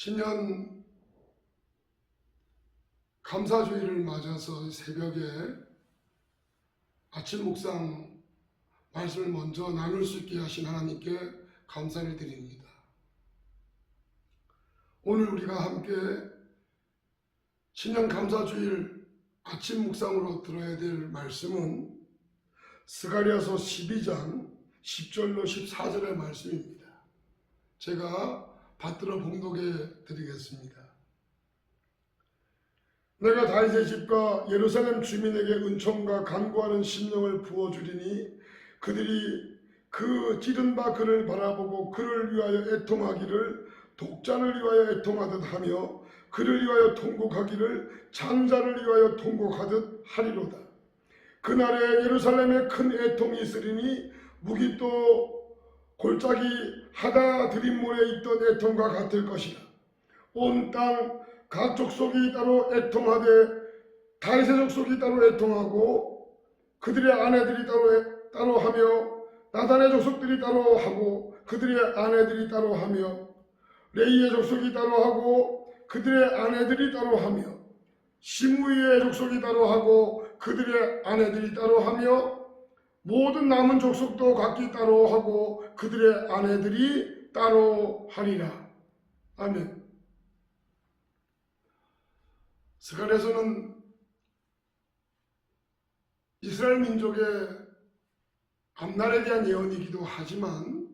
신년 감사주일을 맞아서 새벽에 아침 묵상 말씀을 먼저 나눌 수 있게 하신 하나님께 감사를 드립니다. 오늘 우리가 함께 신년 감사주일 아침 묵상으로 들어야 될 말씀은 스가랴서 12장 10절로 14절의 말씀입니다. 제가 받들어 봉독해 드리겠습니다. 내가 다윗의 집과 예루살렘 주민에게 은총과 간구하는 심령을 부어주리니 그들이 그 찌른 바 그를 바라보고 그를 위하여 애통하기를 독자를 위하여 애통하듯 하며 그를 위하여 통곡하기를 장자를 위하여 통곡하듯 하리로다. 그날에 예루살렘에 큰 애통이 있으리니 무기또 골짜기 하다 들인물에 있던 애통과 같을 것이다. 온 땅 각 족속이 따로 애통하되 다윗의 족속이 따로 애통하고 그들의 아내들이 따로 하며 나단의 족속들이 따로 하고 그들의 아내들이 따로 하며 레이의 족속이 따로 하고 그들의 아내들이 따로 하며 시므이의 족속이 따로 하고 그들의 아내들이 따로 하며 모든 남은 족속도 각기 따로 하고 그들의 아내들이 따로 하리라. 아멘. 스가랴서는 이스라엘 민족의 앞날에 대한 예언이기도 하지만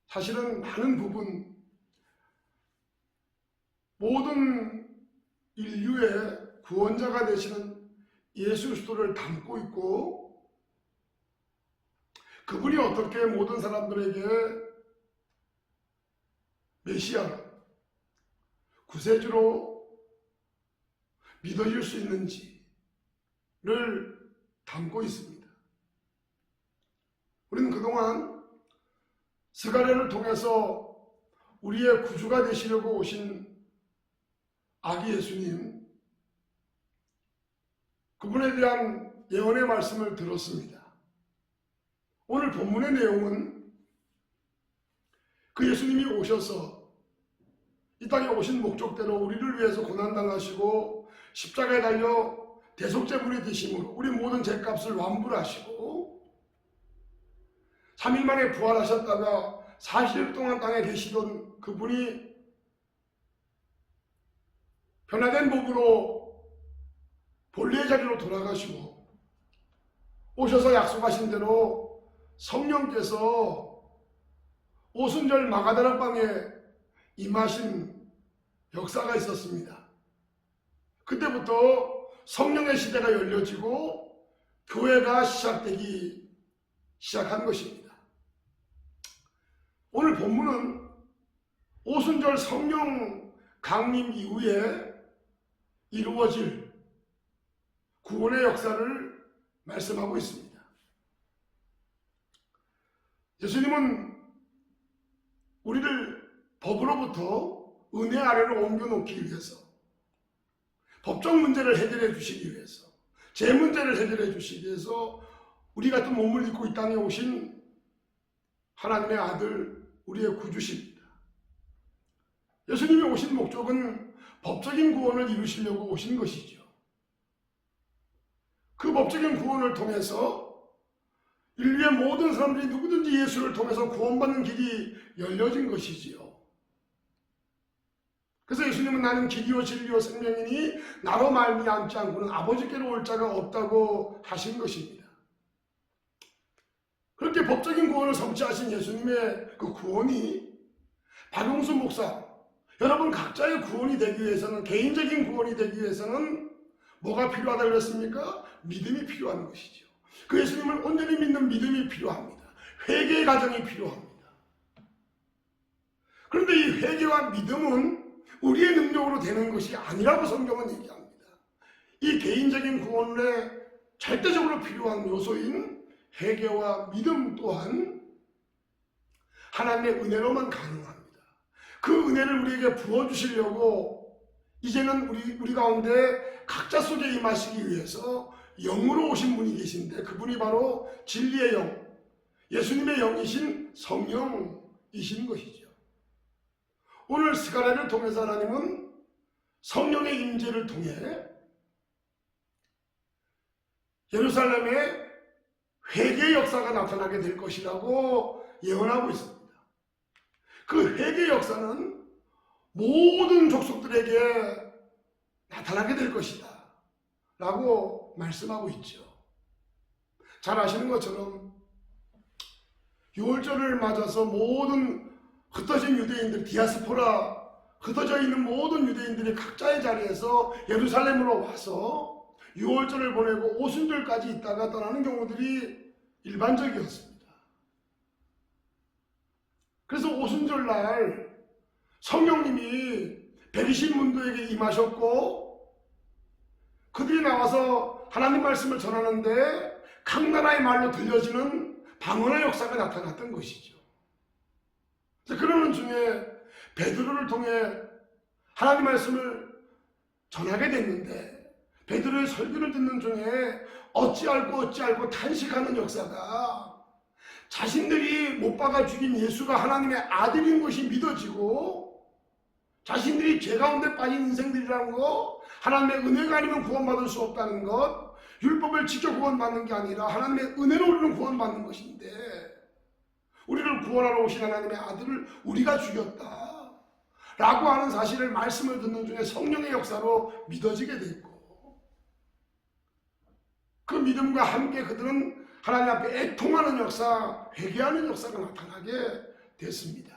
사실은 많은 부분 모든 인류의 구원자가 되시는 예수 그리스도를 담고 있고 그분이 어떻게 모든 사람들에게 메시아, 구세주로 믿어질 수 있는지를 담고 있습니다. 우리는 그동안 스가랴를 통해서 우리의 구주가 되시려고 오신 아기 예수님, 그분에 대한 예언의 말씀을 들었습니다. 오늘 본문의 내용은 그 예수님이 오셔서 이 땅에 오신 목적대로 우리를 위해서 고난당하시고 십자가에 달려 대속제물이 되심으로 우리 모든 죄값을 완불하시고 3일 만에 부활하셨다가 40일 동안 땅에 계시던 그분이 변화된 몸으로 본래의 자리로 돌아가시고 오셔서 약속하신 대로 성령께서 오순절 마가다라 방에 임하신 역사가 있었습니다. 그때부터 성령의 시대가 열려지고 교회가 시작한 것입니다. 오늘 본문은 오순절 성령 강림 이후에 이루어질 구원의 역사를 말씀하고 있습니다. 예수님은 우리를 법으로부터 은혜 아래로 옮겨놓기 위해서 법적 문제를 해결해 주시기 위해서 제 문제를 해결해 주시기 위해서 우리 같은 몸을 입고 이 땅에 오신 하나님의 아들 우리의 구주십니다. 예수님이 오신 목적은 법적인 구원을 이루시려고 오신 것이죠. 그 법적인 구원을 통해서 인류의 모든 사람들이 누구든지 예수를 통해서 구원받는 길이 열려진 것이지요. 그래서 예수님은 나는 길이요 진리요 생명이니 나로 말미암지 않고는 아버지께로 올 자가 없다고 하신 것입니다. 그렇게 법적인 구원을 성취하신 예수님의 그 구원이 박용수 목사, 여러분 각자의 구원이 되기 위해서는, 개인적인 구원이 되기 위해서는 뭐가 필요하다고 그랬습니까? 믿음이 필요한 것이죠. 그 예수님을 온전히 믿는 믿음이 필요합니다. 회개의 과정이 필요합니다. 그런데 이 회개와 믿음은 우리의 능력으로 되는 것이 아니라고 성경은 얘기합니다. 이 개인적인 구원에 절대적으로 필요한 요소인 회개와 믿음 또한 하나님의 은혜로만 가능합니다. 그 은혜를 우리에게 부어주시려고 이제는 우리 가운데 각자 속에 임하시기 위해서 영으로 오신 분이 계신데 그분이 바로 진리의 영, 예수님의 영이신 성령이신 것이죠. 오늘 스가랴를 통해서 하나님은 성령의 임재를 통해 예루살렘에 회개의 역사가 나타나게 될 것이라고 예언하고 있습니다. 그 회개의 역사는 모든 족속들에게 나타나게 될 것이다 라고 말씀하고 있죠. 잘 아시는 것처럼 6월절을 맞아서 모든 흩어진 유대인들, 디아스포라 흩어져 있는 모든 유대인들이 각자의 자리에서 예루살렘으로 와서 6월절을 보내고 오순절까지 있다가 떠나는 경우들이 일반적이었습니다. 그래서 오순절날 성령님이 120문도에게 임하셨고 그들이 나와서 하나님 말씀을 전하는데 각 나라의 말로 들려지는 방언의 역사가 나타났던 것이죠. 그러는 중에 베드로를 통해 하나님 말씀을 전하게 됐는데 베드로의 설교를 듣는 중에 어찌알고 탄식하는 역사가 자신들이 못 박아 죽인 예수가 하나님의 아들인 것이 믿어지고 자신들이 죄 가운데 빠진 인생들이라는 거, 하나님의 은혜가 아니면 구원받을 수 없다는 것, 율법을 지켜 구원받는 게 아니라 하나님의 은혜로 우리는 구원받는 것인데 우리를 구원하러 오신 하나님의 아들을 우리가 죽였다 라고 하는 사실을 말씀을 듣는 중에 성령의 역사로 믿어지게 됐고 그 믿음과 함께 그들은 하나님 앞에 애통하는 역사, 회개하는 역사가 나타나게 됐습니다.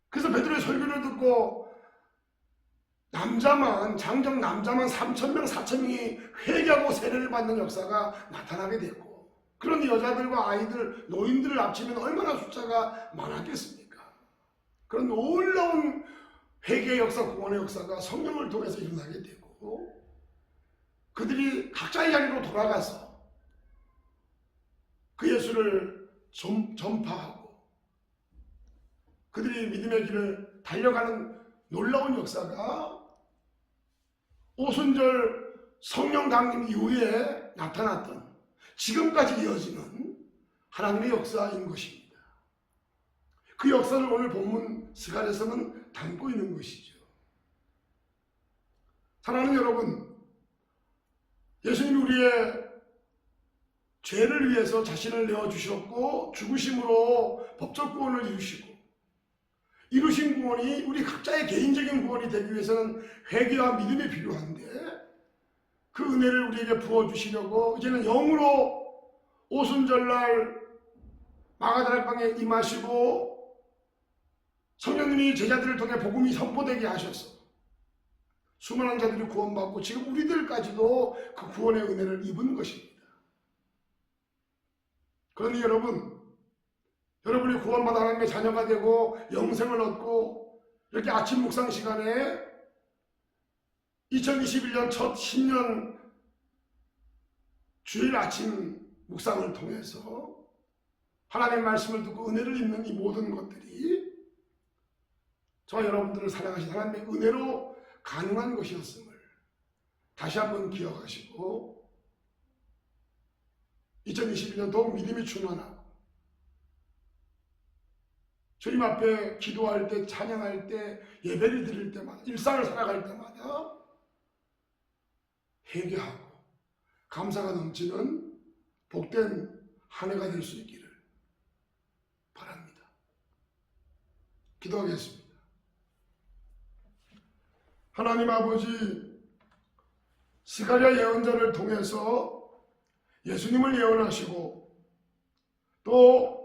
그래서 베드로의 설교를 듣고 장정 남자만 3,000명, 4,000명이 회개하고 세례를 받는 역사가 나타나게 됐고 그런 여자들과 아이들, 노인들을 합치면 얼마나 숫자가 많았겠습니까? 그런 놀라운 회개의 역사, 구원의 역사가 성령을 통해서 일어나게 되고 그들이 각자의 자리로 돌아가서 그 예수를 전파하고 그들이 믿음의 길을 달려가는 놀라운 역사가 오순절 성령 강림 이후에 나타났던 지금까지 이어지는 하나님의 역사인 것입니다. 그 역사를 오늘 본문 스가랴서는 담고 있는 것이죠. 사랑하는 여러분, 예수님이 우리의 죄를 위해서 자신을 내어주셨고 죽으심으로 법적 구원을 이루신 구원이 우리 각자의 개인적인 구원이 되기 위해서는 회개와 믿음이 필요한데 그 은혜를 우리에게 부어주시려고 이제는 영으로 오순절날 마가다락방에 임하시고 성령님이 제자들을 통해 복음이 선포되게 하셔서 수많은 자들이 구원받고 지금 우리들까지도 그 구원의 은혜를 입은 것입니다. 그러니 여러분이 구원받아 하나님의 자녀가 되고 영생을 얻고 이렇게 아침 묵상 시간에 2021년 첫 신년 주일 아침 묵상을 통해서 하나님의 말씀을 듣고 은혜를 입는 이 모든 것들이 저와 여러분들을 사랑하신 하나님의 은혜로 가능한 것이었음을 다시 한번 기억하시고 2021년 더욱 믿음이 충만하고 주님 앞에 기도할 때, 찬양할 때, 예배를 드릴 때마다, 일상을 살아갈 때마다 회개하고 감사가 넘치는 복된 한 해가 될 수 있기를 바랍니다. 기도하겠습니다. 하나님 아버지, 스가랴 예언자를 통해서 예수님을 예언하시고 또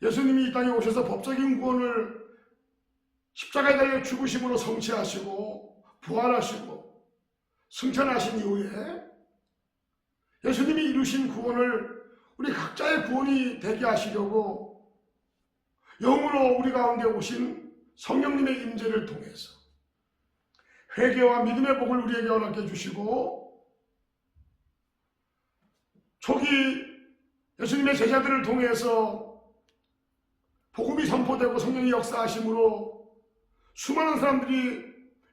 예수님이 이 땅에 오셔서 법적인 구원을 십자가에 달려 죽으심으로 성취하시고 부활하시고 승천하신 이후에 예수님이 이루신 구원을 우리 각자의 구원이 되게 하시려고 영으로 우리 가운데 오신 성령님의 임재를 통해서 회개와 믿음의 복을 우리에게 허락해 주시고 초기 예수님의 제자들을 통해서 복음이 선포되고 성령이 역사하심으로 수많은 사람들이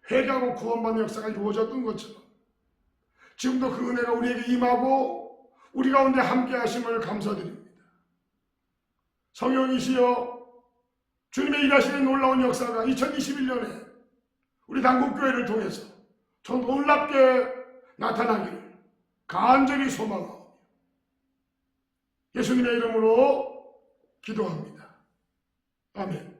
회개하고 구원받는 역사가 이루어졌던 것처럼 지금도 그 은혜가 우리에게 임하고 우리 가운데 함께 하심을 감사드립니다. 성령이시여 주님의 일하시는 놀라운 역사가 2021년에 우리 단국교회를 통해서 더 놀랍게 나타나기를 간절히 소망하오. 예수님의 이름으로 기도합니다. 아멘.